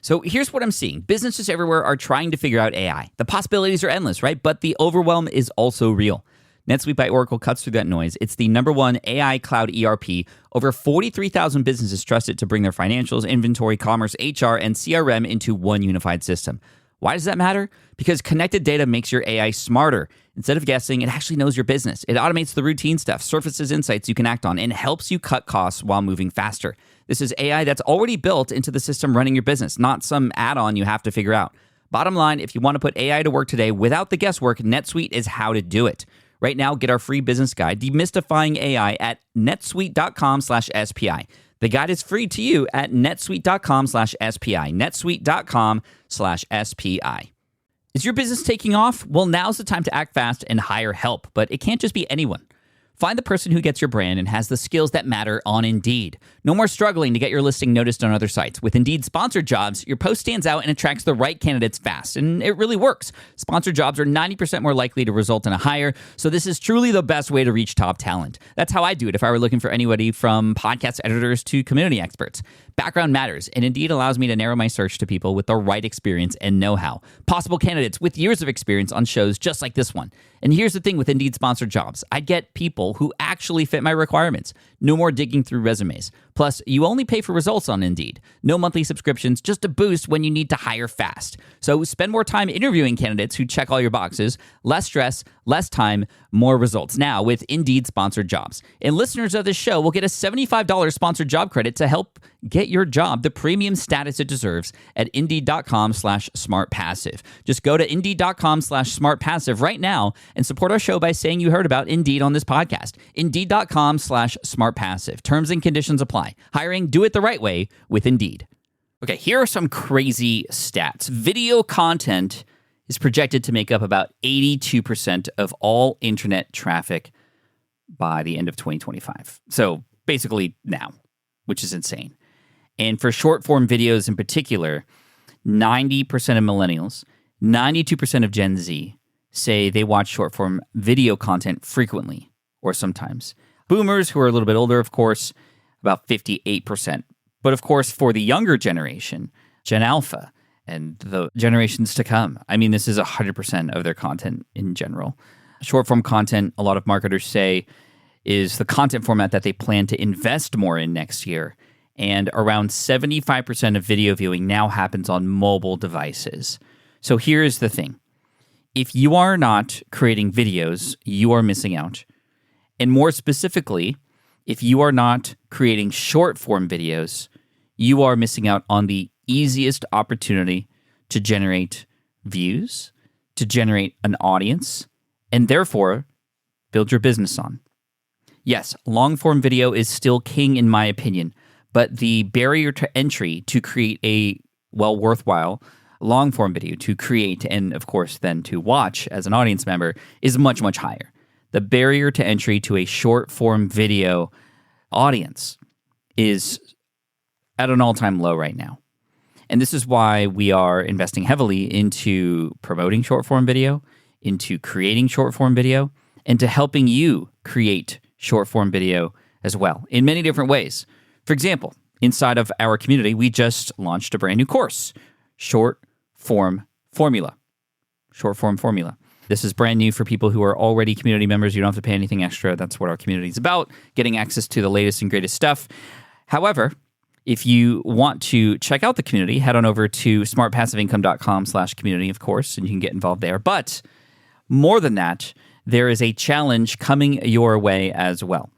So here's what I'm seeing. Businesses everywhere are trying to figure out AI. The possibilities are endless, right? But the overwhelm is also real. NetSuite by Oracle cuts through that noise. It's the #1 AI cloud ERP. Over 43,000 businesses trust it to bring their financials, inventory, commerce, HR, and CRM into one unified system. Why does that matter? Because connected data makes your AI smarter. Instead of guessing, it actually knows your business. It automates the routine stuff, surfaces insights you can act on, and helps you cut costs while moving faster. This is AI that's already built into the system running your business, not some add-on you have to figure out. Bottom line, if you want to put AI to work today without the guesswork, NetSuite is how to do it. Right now, get our free business guide, Demystifying AI, at netsuite.com/SPI. The guide is free to you at netsuite.com/SPI. netsuite.com/SPI. Is your business taking off? Well, now's the time to act fast and hire help, but it can't just be anyone. Find the person who gets your brand and has the skills that matter on Indeed. No more struggling to get your listing noticed on other sites. With Indeed Sponsored Jobs, your post stands out and attracts the right candidates fast, and it really works. Sponsored jobs are 90% more likely to result in a hire, so this is truly the best way to reach top talent. That's how I do it if I were looking for anybody from podcast editors to community experts. Background matters, and Indeed allows me to narrow my search to people with the right experience and know-how. Possible candidates with years of experience on shows just like this one. And here's the thing with Indeed Sponsored Jobs. I get people who actually fit my requirements. No more digging through resumes. Plus, you only pay for results on Indeed. No monthly subscriptions, just a boost when you need to hire fast. So spend more time interviewing candidates who check all your boxes. Less stress, less time, more results. Now with Indeed Sponsored Jobs. And listeners of this show will get a $75 sponsored job credit to help get your job the premium status it deserves at Indeed.com/SmartPassive. Just go to Indeed.com/SmartPassive right now and support our show by saying you heard about Indeed on this podcast. Indeed.com/SmartPassive. Terms and conditions apply. Hiring, do it the right way with Indeed. Okay, here are some crazy stats. Video content is projected to make up about 82% of all internet traffic by the end of 2025. So basically now, which is insane. And for short-form videos in particular, 90% of millennials, 92% of Gen Z say they watch short-form video content frequently or sometimes. Boomers, who are a little bit older, of course, about 58%. But of course, for the younger generation, Gen Alpha, and the generations to come, I mean, this is 100% of their content in general. Short-form content, a lot of marketers say, is the content format that they plan to invest more in next year. And around 75% of video viewing now happens on mobile devices. So here's the thing. If you are not creating videos, you are missing out. And more specifically, if you are not creating short-form videos, you are missing out on the easiest opportunity to generate views, to generate an audience, and therefore build your business on. Yes, long-form video is still king in my opinion, but the barrier to entry to create a, worthwhile long-form video to create and, of course, then to watch as an audience member is much, much higher. The barrier to entry to a short-form video audience is at an all-time low right now. And this is why we are investing heavily into promoting short-form video, into creating short-form video, and to helping you create short-form video as well in many different ways. For example, inside of our community, we just launched a brand new course, Short-Form Formula. Short-Form Formula. This is brand new for people who are already community members. You don't have to pay anything extra. That's what our community is about, getting access to the latest and greatest stuff. However, if you want to check out the community, head on over to smartpassiveincome.com/community, of course, and you can get involved there. But more than that, there is a challenge coming your way as well.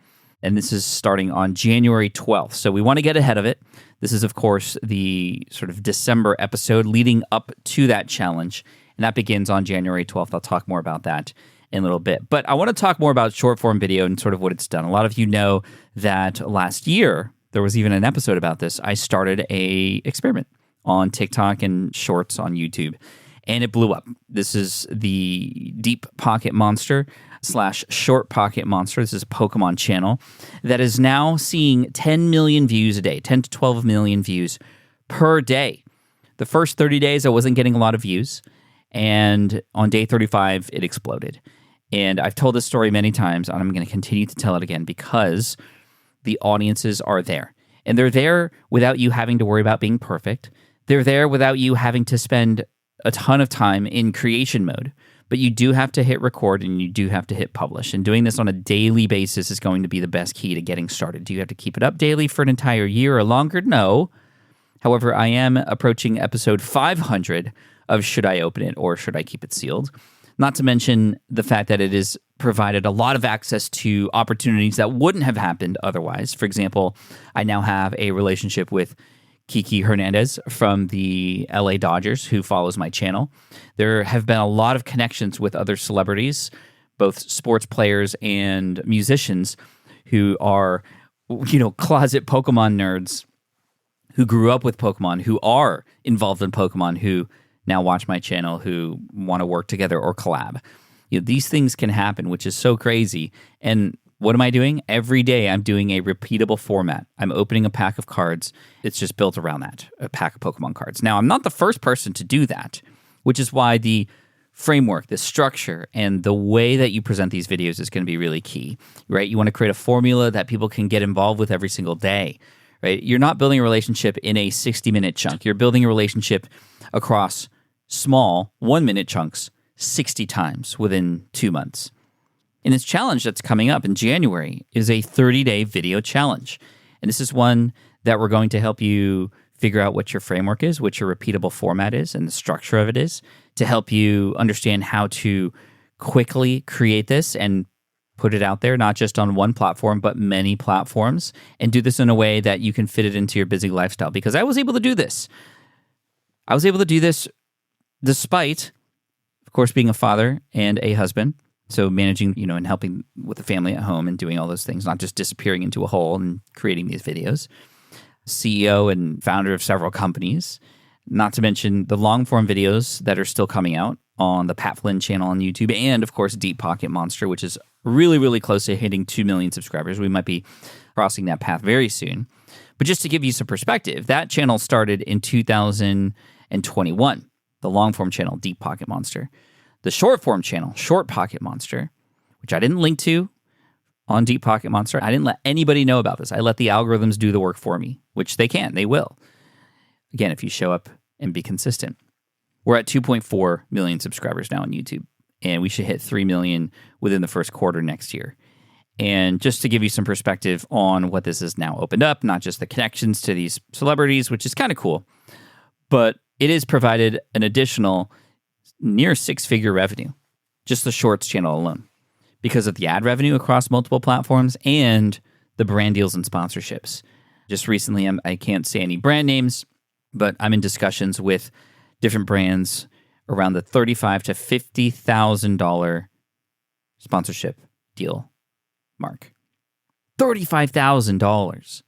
And this is starting on January 12th. So we want to get ahead of it. This is, of course, the sort of December episode leading up to that challenge. And that begins on January 12th. I'll talk more about that in a little bit. But I want to talk more about short-form video and sort of what it's done. A lot of you know that last year, there was even an episode about this. I started a experiment on TikTok and Shorts on YouTube, and it blew up. This is the Deep Pocket Monster / Short Pocket Monster. This is a Pokemon channel that is now seeing 10 million views a day, 10 to 12 million views per day. The first 30 days, I wasn't getting a lot of views, and on day 35, it exploded. And I've told this story many times, and I'm going to continue to tell it again because the audiences are there. And they're there without you having to worry about being perfect. They're there without you having to spend a ton of time in creation mode, but you do have to hit record and you do have to hit publish. And doing this on a daily basis is going to be the best key to getting started. Do you have to keep it up daily for an entire year or longer? No. However, I am approaching episode 500 of Should I Open It or Should I Keep It Sealed? Not to mention the fact that it has provided a lot of access to opportunities that wouldn't have happened otherwise. For example, I now have a relationship with Kiki Hernandez from the LA Dodgers, who follows my channel. There have been a lot of connections with other celebrities, both sports players and musicians, who are, closet Pokemon nerds who grew up with Pokemon, who are involved in Pokemon, who now watch my channel, who want to work together or collab. These things can happen, which is so crazy. And what am I doing? Every day I'm doing a repeatable format. I'm opening a pack of cards. It's just built around that, a pack of Pokemon cards. Now, I'm not the first person to do that, which is why the framework, the structure, and the way that you present these videos is going to be really key, right? You want to create a formula that people can get involved with every single day, right? You're not building a relationship in a 60-minute chunk. You're building a relationship across small 1-minute chunks 60 times within 2 months. And this challenge that's coming up in January is a 30-day video challenge. And this is one that we're going to help you figure out what your framework is, what your repeatable format is, and the structure of it is, to help you understand how to quickly create this and put it out there, not just on one platform, but many platforms, and do this in a way that you can fit it into your busy lifestyle. Because I was able to do this. I was able to do this despite, of course, being a father and a husband. So managing, and helping with the family at home and doing all those things, not just disappearing into a hole and creating these videos. CEO and founder of several companies, not to mention the long-form videos that are still coming out on the Pat Flynn channel on YouTube, and, of course, Deep Pocket Monster, which is really, really close to hitting 2 million subscribers. We might be crossing that path very soon. But just to give you some perspective, that channel started in 2021, the long-form channel, Deep Pocket Monster. The short-form channel, Short Pocket Monster, which I didn't link to on Deep Pocket Monster. I didn't let anybody know about this. I let the algorithms do the work for me, which they can. They will. Again, if you show up and be consistent. We're at 2.4 million subscribers now on YouTube, and we should hit 3 million within the first quarter next year. And just to give you some perspective on what this has now opened up, not just the connections to these celebrities, which is kind of cool, but it has provided an additional near 6-figure revenue, just the Shorts channel alone, because of the ad revenue across multiple platforms and the brand deals and sponsorships. Just recently, I can't say any brand names, but I'm in discussions with different brands around the $35,000 to $50,000 sponsorship deal mark. $35,000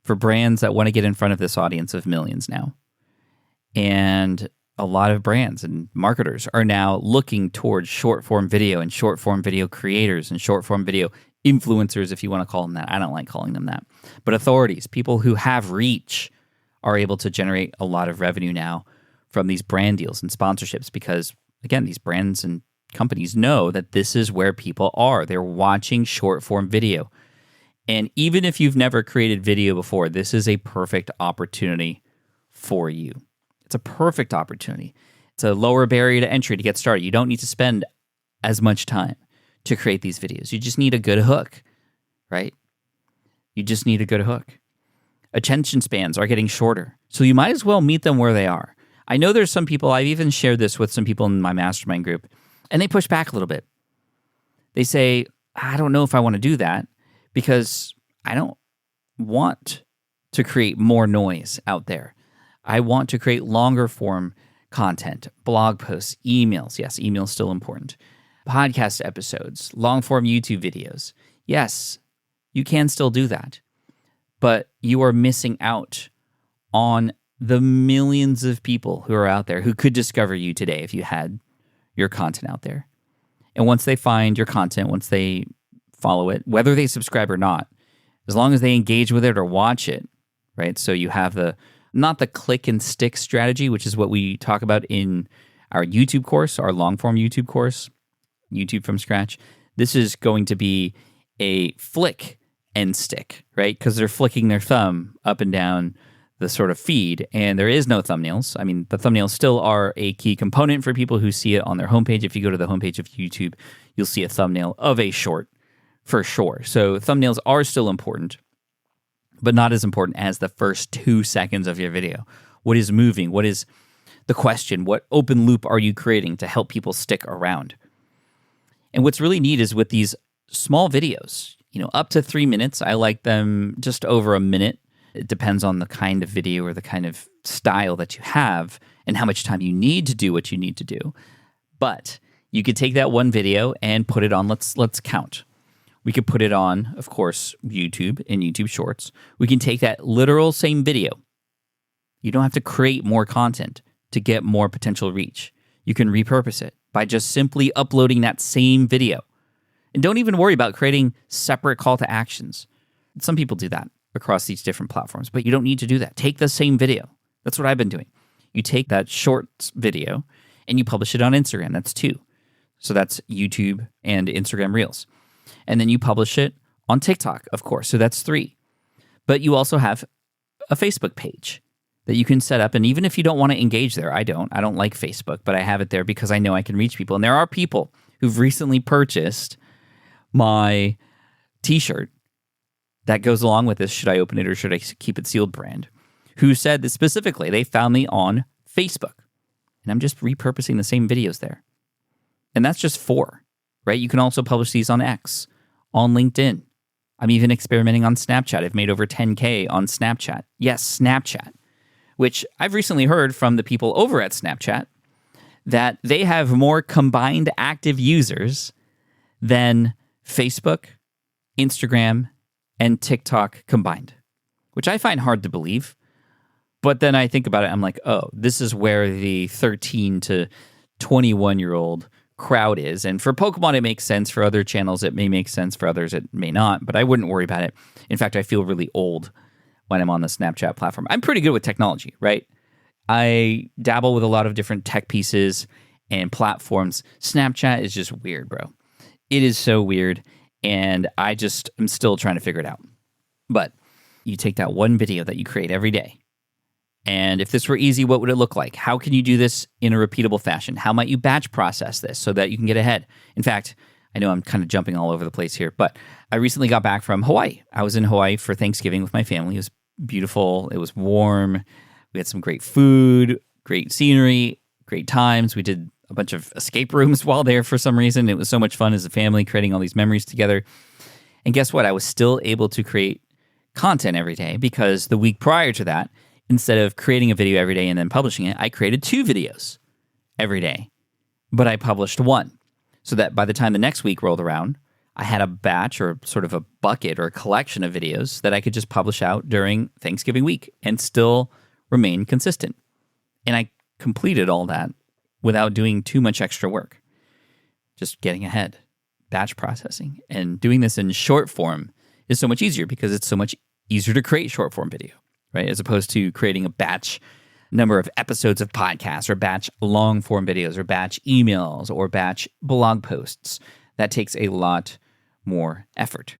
for brands that want to get in front of this audience of millions now. And a lot of brands and marketers are now looking towards short-form video and short-form video creators and short-form video influencers, if you want to call them that. I don't like calling them that. But authorities, people who have reach, are able to generate a lot of revenue now from these brand deals and sponsorships because, again, these brands and companies know that this is where people are. They're watching short-form video. And even if you've never created video before, this is a perfect opportunity for you. It's a perfect opportunity. It's a lower barrier to entry to get started. You don't need to spend as much time to create these videos. You just need a good hook, right? You just need a good hook. Attention spans are getting shorter, so you might as well meet them where they are. I know there's some people, I've even shared this with some people in my mastermind group, and they push back a little bit. They say, I don't know if I want to do that because I don't want to create more noise out there. I want to create longer form content, blog posts, emails. Yes, email is still important. Podcast episodes, long form YouTube videos. Yes, you can still do that. But you are missing out on the millions of people who are out there who could discover you today if you had your content out there. And once they find your content, once they follow it, whether they subscribe or not, as long as they engage with it or watch it, right? So you have not the click and stick strategy, which is what we talk about in our YouTube course, our long-form YouTube course, YouTube from scratch. This is going to be a flick and stick, right? Because they're flicking their thumb up and down the sort of feed, and there is no thumbnails. I mean, the thumbnails still are a key component for people who see it on their homepage. If you go to the homepage of YouTube, you'll see a thumbnail of a short for sure. So thumbnails are still important, but not as important as the first 2 seconds of your video. What is moving? What is the question? What open loop are you creating to help people stick around? And what's really neat is with these small videos, up to 3 minutes. I like them just over a minute. It depends on the kind of video or the kind of style that you have and how much time you need to do what you need to do. But you could take that one video and put it on, let's count. We could put it on, of course, YouTube and YouTube Shorts. We can take that literal same video. You don't have to create more content to get more potential reach. You can repurpose it by just simply uploading that same video. And don't even worry about creating separate call to actions. Some people do that across these different platforms, but you don't need to do that. Take the same video. That's what I've been doing. You take that short video and you publish it on Instagram. That's 2. So that's YouTube and Instagram Reels. And then you publish it on TikTok, of course. So that's 3. But you also have a Facebook page that you can set up. And even if you don't want to engage there, I don't like Facebook, but I have it there because I know I can reach people. And there are people who've recently purchased my t-shirt that goes along with this "should I open it or should I keep it sealed" brand, who said that specifically they found me on Facebook. And I'm just repurposing the same videos there. And that's just 4, right? You can also publish these on X, on LinkedIn. I'm even experimenting on Snapchat. I've made over 10K on Snapchat. Yes, Snapchat, which I've recently heard from the people over at Snapchat that they have more combined active users than Facebook, Instagram, and TikTok combined, which I find hard to believe. But then I think about it, I'm like, oh, this is where the 13 to 21-year-old crowd is. And for Pokemon, it makes sense. For other channels, it may make sense. For others, it may not. But I wouldn't worry about it. In fact, I feel really old when I'm on the Snapchat platform. I'm pretty good with technology, right? I dabble with a lot of different tech pieces and platforms. Snapchat is just weird, bro. It is so weird. And I just am still trying to figure it out. But you take that one video that you create every day. And if this were easy, what would it look like? How can you do this in a repeatable fashion? How might you batch process this so that you can get ahead? In fact, I know I'm kind of jumping all over the place here, but I recently got back from Hawaii. I was in Hawaii for Thanksgiving with my family. It was beautiful. It was warm. We had some great food, great scenery, great times. We did a bunch of escape rooms while there for some reason. It was so much fun as a family, creating all these memories together. And guess what? I was still able to create content every day because the week prior to that, instead of creating a video every day and then publishing it, I created 2 videos every day. But I published 1. So that by the time the next week rolled around, I had a batch or sort of a bucket or a collection of videos that I could just publish out during Thanksgiving week and still remain consistent. And I completed all that without doing too much extra work. Just getting ahead, batch processing. And doing this in short form is so much easier because it's so much easier to create short form video, right? As opposed to creating a batch number of episodes of podcasts or batch long form videos or batch emails or batch blog posts. That takes a lot more effort.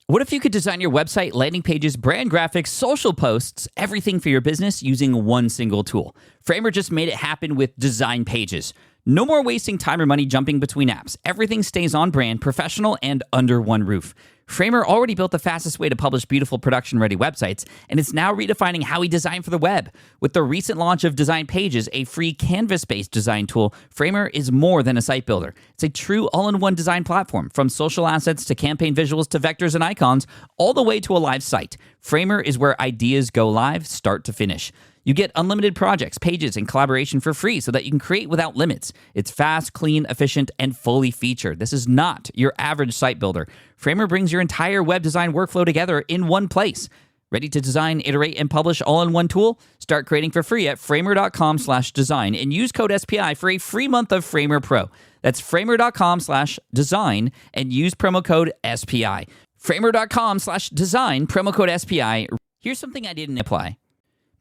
What if you could design your website, landing pages, brand graphics, social posts, everything for your business using one single tool? Framer just made it happen with Design Pages. No more wasting time or money jumping between apps. Everything stays on brand, professional, and under one roof. Framer already built the fastest way to publish beautiful production-ready websites, and it's now redefining how we design for the web. With the recent launch of Design Pages, a free canvas-based design tool, Framer is more than a site builder. It's a true all-in-one design platform, from social assets to campaign visuals to vectors and icons, all the way to a live site. Framer is where ideas go live, start to finish. You get unlimited projects, pages, and collaboration for free so that you can create without limits. It's fast, clean, efficient, and fully featured. This is not your average site builder. Framer brings your entire web design workflow together in one place. Ready to design, iterate, and publish all in one tool? Start creating for free at framer.com/design and use code SPI for a free month of Framer Pro. That's framer.com/design and use promo code SPI. Framer.com/design, promo code SPI. Here's something I didn't apply.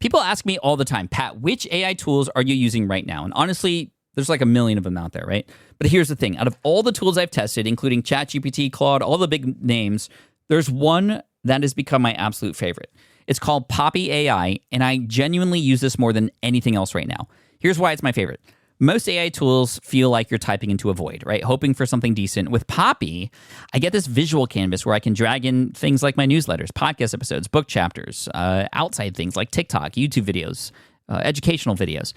People ask me all the time, Pat, which AI tools are you using right now? And honestly, there's like a million of them out there, right? But here's the thing. Out of all the tools I've tested, including ChatGPT, Claude, all the big names, there's one that has become my absolute favorite. It's called Poppy AI, and I genuinely use this more than anything else right now. Here's why it's my favorite. Most AI tools feel like you're typing into a void, right? Hoping for something decent. With Poppy, I get this visual canvas where I can drag in things like my newsletters, podcast episodes, book chapters, outside things like TikTok, YouTube videos, educational videos.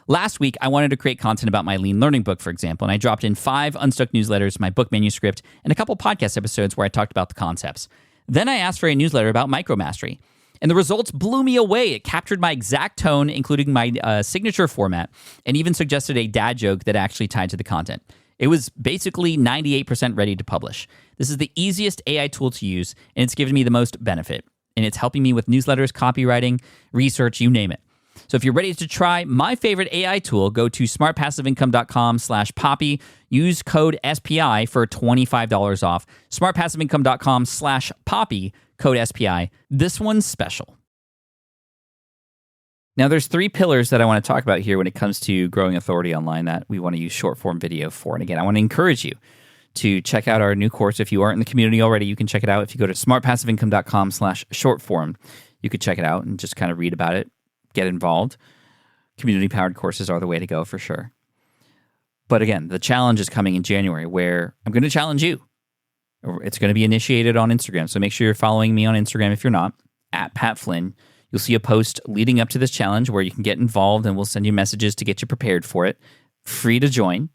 Last week, I wanted to create content about my Lean Learning book, for example, and I dropped in 5 Unstuck newsletters, my book manuscript, and a couple podcast episodes where I talked about the concepts. Then I asked for a newsletter about micromastery. And the results blew me away. It captured my exact tone, including my signature format, and even suggested a dad joke that actually tied to the content. It was basically 98% ready to publish. This is the easiest AI tool to use, and it's given me the most benefit. And it's helping me with newsletters, copywriting, research, you name it. So if you're ready to try my favorite AI tool, go to smartpassiveincome.com/poppy. Use code SPI for $25 off. smartpassiveincome.com/poppy. Code SPI. This one's special. Now, there's 3 pillars that I want to talk about here when it comes to growing authority online that we want to use short form video for. And again, I want to encourage you to check out our new course. If you aren't in the community already, you can check it out. If you go to smartpassiveincome.com/short-form, you could check it out and just kind of read about it, get involved. Community-powered courses are the way to go for sure. But again, the challenge is coming in January where I'm going to challenge you. It's going to be initiated on Instagram. So make sure you're following me on Instagram if you're not, at Pat Flynn. You'll see a post leading up to this challenge where you can get involved and we'll send you messages to get you prepared for it. Free to join.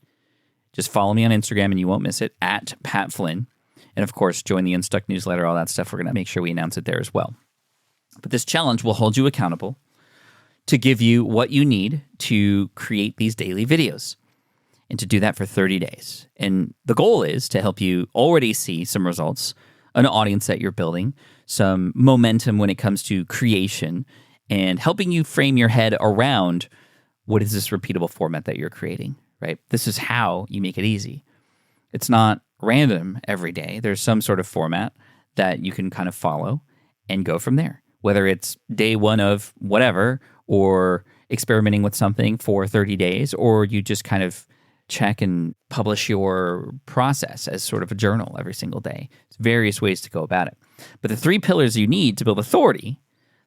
Just follow me on Instagram and you won't miss it, at Pat Flynn. And of course, join the Unstuck newsletter, all that stuff. We're going to make sure we announce it there as well. But this challenge will hold you accountable to give you what you need to create these daily videos. And to do that for 30 days. And the goal is to help you already see some results, an audience that you're building, some momentum when it comes to creation, and helping you frame your head around what is this repeatable format that you're creating, right? This is how you make it easy. It's not random every day. There's some sort of format that you can kind of follow and go from there. Whether it's day 1 of whatever, or experimenting with something for 30 days, or you just kind of check and publish your process as sort of a journal every single day. There's various ways to go about it. But the 3 pillars you need to build authority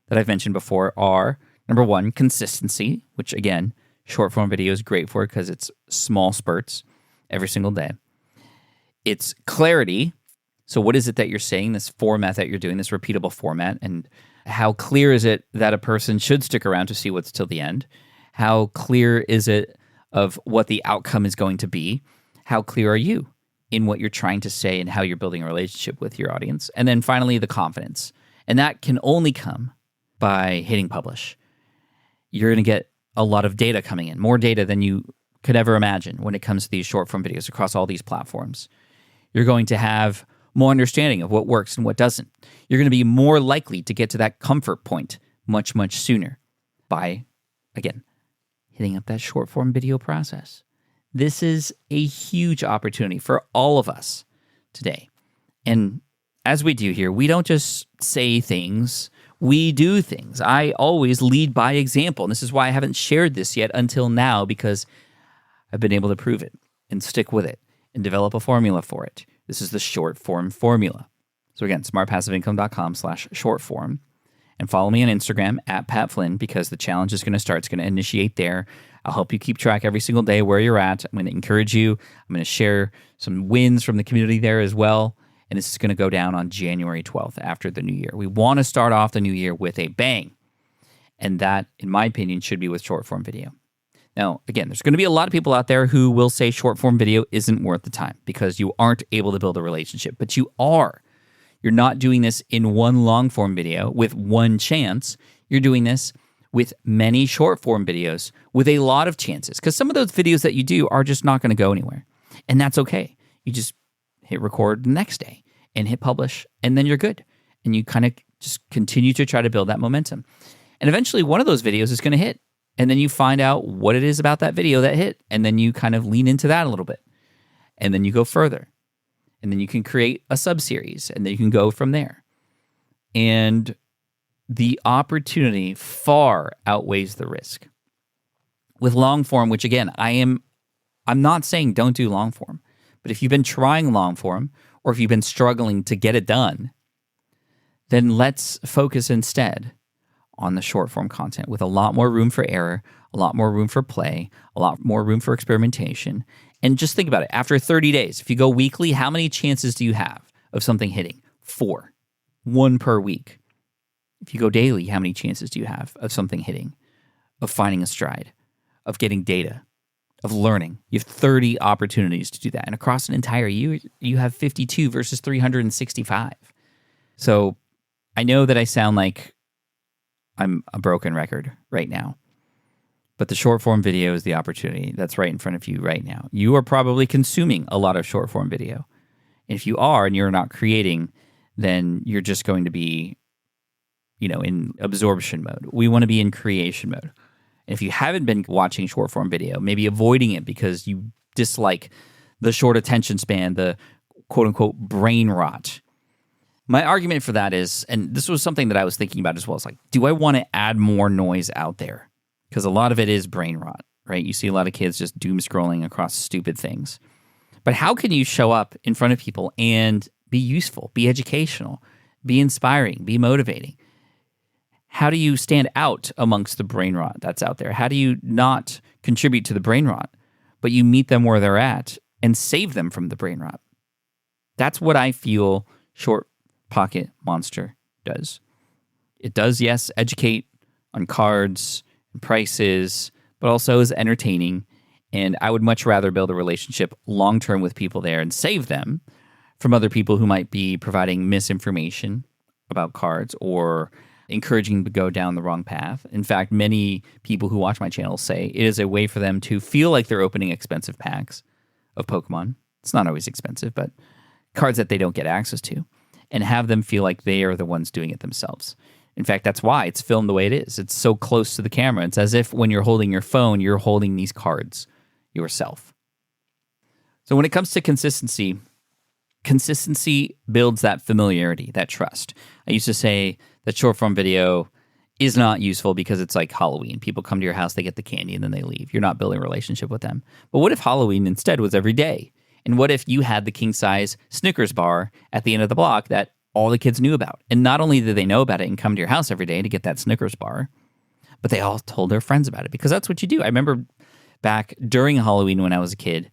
that I've mentioned before are, number 1, consistency, which again, short form video is great for because it's small spurts every single day. It's clarity. So what is it that you're saying, this format that you're doing, this repeatable format, and how clear is it that a person should stick around to see what's till the end? How clear is it of what the outcome is going to be? How clear are you in what you're trying to say and how you're building a relationship with your audience? And then finally, the confidence. And that can only come by hitting publish. You're going to get a lot of data coming in, more data than you could ever imagine when it comes to these short form videos across all these platforms. You're going to have more understanding of what works and what doesn't. You're going to be more likely to get to that comfort point much, much sooner by, again, hitting up that short form video process. This is a huge opportunity for all of us today. And as we do here, we don't just say things, we do things. I always lead by example. And this is why I haven't shared this yet until now, because I've been able to prove it and stick with it and develop a formula for it. This is the short form formula. So again, smartpassiveincome.com/short-form. And follow me on Instagram at Pat Flynn, because the challenge is going to start. It's going to initiate there. I'll help you keep track every single day where you're at. I'm going to encourage you. I'm going to share some wins from the community there as well. And this is going to go down on January 12th after the new year. We want to start off the new year with a bang. And that, in my opinion, should be with short form video. Now, again, there's going to be a lot of people out there who will say short form video isn't worth the time because you aren't able to build a relationship, but you are. You're not doing this in one long form video with one chance. You're doing this with many short form videos with a lot of chances, because some of those videos that you do are just not going to go anywhere. And that's okay. You just hit record the next day and hit publish, and then you're good. And you kind of just continue to try to build that momentum. And eventually one of those videos is going to hit. And then you find out what it is about that video that hit. And then you kind of lean into that a little bit. And then you go further. And then you can create a sub-series. And then you can go from there. And the opportunity far outweighs the risk. With long form, which again, I'm not saying don't do long form. But if you've been trying long form, or if you've been struggling to get it done, then let's focus instead on the short form content with a lot more room for error, a lot more room for play, a lot more room for experimentation. And just think about it. After 30 days, if you go weekly, how many chances do you have of something hitting? 4. 1 per week. If you go daily, how many chances do you have of something hitting, of finding a stride, of getting data, of learning? You have 30 opportunities to do that. And across an entire year, you have 52 versus 365. So I know that I sound like I'm a broken record right now, but the short form video is the opportunity that's right in front of you right now. You are probably consuming a lot of short form video. And if you are and you're not creating, then you're just going to be, in absorption mode. We want to be in creation mode. And if you haven't been watching short form video, maybe avoiding it because you dislike the short attention span, the quote unquote brain rot. My argument for that is, and this was something that I was thinking about as well, is like, do I want to add more noise out there? Because a lot of it is brain rot, right? You see a lot of kids just doom scrolling across stupid things. But how can you show up in front of people and be useful, be educational, be inspiring, be motivating? How do you stand out amongst the brain rot that's out there? How do you not contribute to the brain rot, but you meet them where they're at and save them from the brain rot? That's what I feel Short Pocket Monster does. It does, yes, educate on cards and prices, but also is entertaining. And I would much rather build a relationship long-term with people there and save them from other people who might be providing misinformation about cards or encouraging them to go down the wrong path. In fact, many people who watch my channel say it is a way for them to feel like they're opening expensive packs of Pokemon. It's not always expensive, but cards that they don't get access to, and have them feel like they are the ones doing it themselves. In fact, that's why it's filmed the way it is. It's so close to the camera. It's as if when you're holding your phone, you're holding these cards yourself. So when it comes to consistency builds that familiarity, that trust. I used to say that short form video is not useful because it's like Halloween. People come to your house, they get the candy, and then they leave. You're not building a relationship with them. But what if Halloween instead was every day? And what if you had the king-size Snickers bar at the end of the block that all the kids knew about? And not only did they know about it and come to your house every day to get that Snickers bar, but they all told their friends about it, because that's what you do. I remember back during Halloween when I was a kid,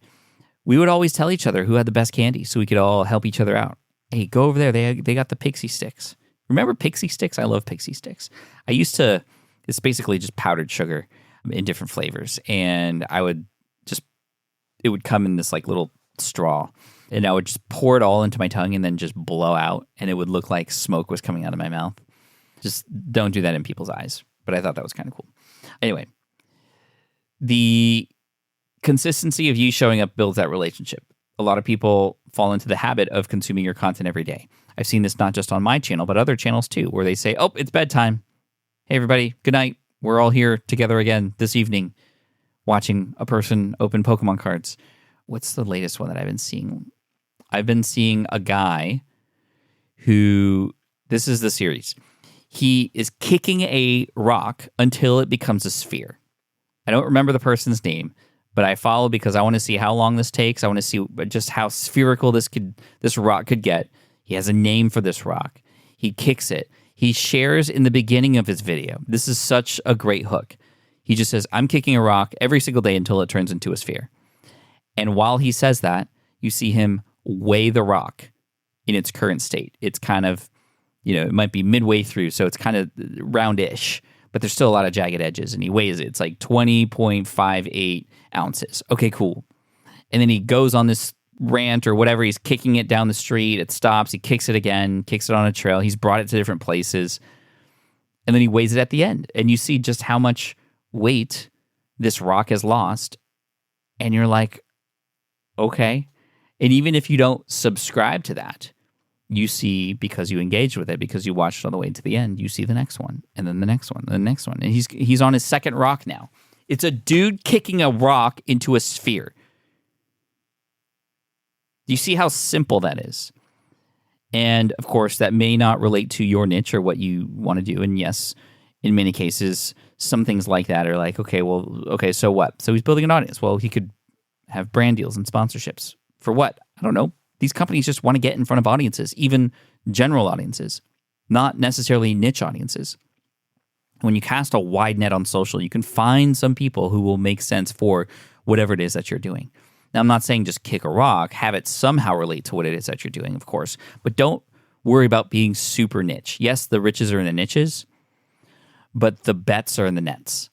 we would always tell each other who had the best candy so we could all help each other out. Hey, go over there. They got the pixie sticks. Remember pixie sticks? I love pixie sticks. It's basically just powdered sugar in different flavors. And it would come in this like little straw, and I would just pour it all into my tongue and then just blow out, and it would look like smoke was coming out of my mouth. Just don't do that in people's eyes. But I thought that was kind of cool. Anyway, the consistency of you showing up builds that relationship. A lot of people fall into the habit of consuming your content every day. I've seen this not just on my channel, but other channels too, where they say, oh, it's bedtime. Hey, everybody, good night. We're all here together again this evening watching a person open Pokemon cards. What's the latest one that I've been seeing? I've been seeing a guy who, this is the series. He is kicking a rock until it becomes a sphere. I don't remember the person's name, but I follow because I want to see how long this takes. I want to see just how spherical this rock could get. He has a name for this rock. He kicks it. He shares in the beginning of his video. This is such a great hook. He just says, I'm kicking a rock every single day until it turns into a sphere. And while he says that, you see him weigh the rock in its current state. It's kind of, it might be midway through, so it's kind of roundish, but there's still a lot of jagged edges, and he weighs it. It's like 20.58 ounces. Okay, cool. And then he goes on this rant or whatever. He's kicking it down the street. It stops. He kicks it again, kicks it on a trail. He's brought it to different places. And then he weighs it at the end. And you see just how much weight this rock has lost. And you're like, okay. And even if you don't subscribe to that, you see, because you engaged with it, because you watched it all the way to the end, you see the next one, and then the next one, and the next one. And he's on his second rock now. It's a dude kicking a rock into a sphere. Do you see how simple that is? And, of course, that may not relate to your niche or what you want to do. And, yes, in many cases, some things like that are like, okay, so what? So he's building an audience. Well, he could have brand deals and sponsorships. For what? I don't know. These companies just want to get in front of audiences, even general audiences. not necessarily niche audiences. When you cast a wide net on social, you can find some people who will make sense for whatever it is that you're doing. Now, I'm not saying just kick a rock, have it somehow relate to what it is that you're doing, of course, but don't worry about being super niche. Yes, the riches are in the niches, but the bets are in the nets.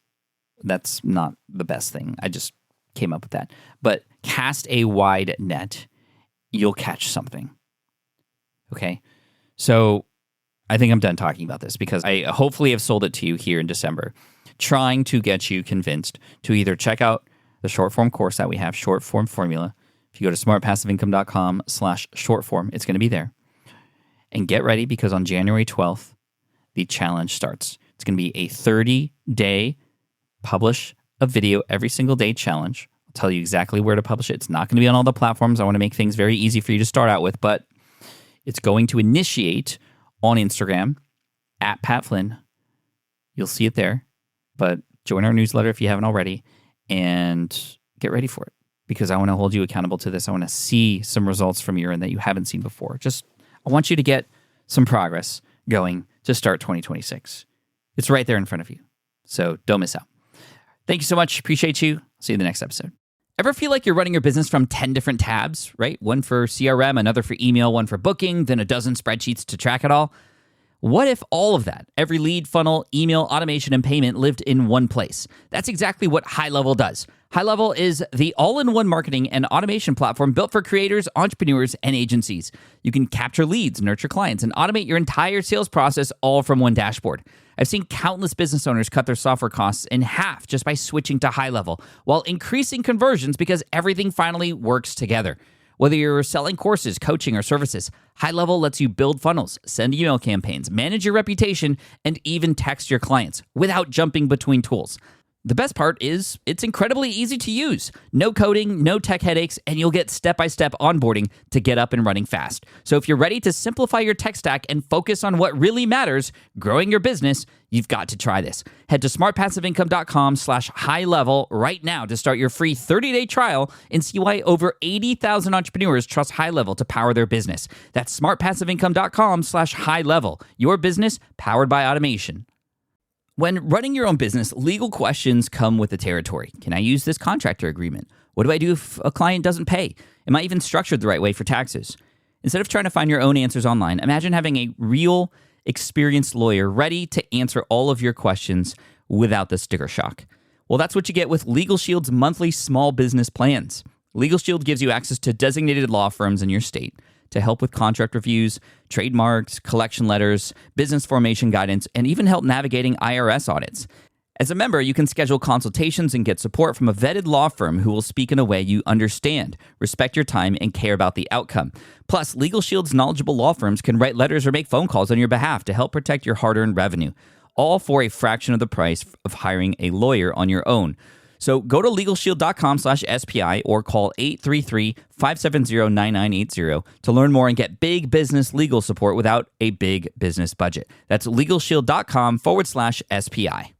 That's not the best thing. I just came up with that. But cast a wide net, you'll catch something. Okay? So I think I'm done talking about this because I hopefully have sold it to you here in December, trying to get you convinced to either check out the short form course that we have, Short Form Formula. If you go to smartpassiveincome.com/shortform, it's going to be there. And get ready because on January 12th, the challenge starts. It's going to be a 30-day publish a video every single day challenge. I'll tell you exactly where to publish it. It's not going to be on all the platforms. I want to make things very easy for you to start out with, but it's going to initiate on Instagram at Pat Flynn. You'll see it there, but join our newsletter if you haven't already and get ready for it because I want to hold you accountable to this. I want to see some results from your end that you haven't seen before. I want you to get some progress going to start 2026. It's right there in front of you, so don't miss out. Thank you so much. Appreciate you. See you in the next episode. Ever feel like you're running your business from 10 different tabs, right? One for CRM, another for email, one for booking, then a dozen spreadsheets to track it all? What if all of that, every lead, funnel, email, automation, and payment lived in one place? That's exactly what High Level does. High Level is the all-in-one marketing and automation platform built for creators, entrepreneurs, and agencies. You can capture leads, nurture clients, and automate your entire sales process all from one dashboard. I've seen countless business owners cut their software costs in half just by switching to High Level, while increasing conversions because everything finally works together. Whether you're selling courses, coaching, or services, High Level lets you build funnels, send email campaigns, manage your reputation, and even text your clients without jumping between tools. The best part is it's incredibly easy to use. No coding, no tech headaches, and you'll get step-by-step onboarding to get up and running fast. So if you're ready to simplify your tech stack and focus on what really matters, growing your business, you've got to try this. Head to smartpassiveincome.com/high-level right now to start your free 30-day trial and see why over 80,000 entrepreneurs trust High Level to power their business. That's smartpassiveincome.com/high-level. Your business powered by automation. When running your own business, legal questions come with the territory. Can I use this contractor agreement? What do I do if a client doesn't pay? Am I even structured the right way for taxes? Instead of trying to find your own answers online, imagine having a real, experienced lawyer ready to answer all of your questions without the sticker shock. Well, that's what you get with Legal Shield's monthly small business plans. Legal Shield gives you access to designated law firms in your state to help with contract reviews, trademarks, collection letters, business formation guidance, and even help navigating IRS audits. As a member, you can schedule consultations and get support from a vetted law firm who will speak in a way you understand, respect your time, and care about the outcome. Plus, Legal Shield's knowledgeable law firms can write letters or make phone calls on your behalf to help protect your hard-earned revenue, all for a fraction of the price of hiring a lawyer on your own. So go to LegalShield.com/SPI or call 833-570-9980 to learn more and get big business legal support without a big business budget. That's LegalShield.com/SPI.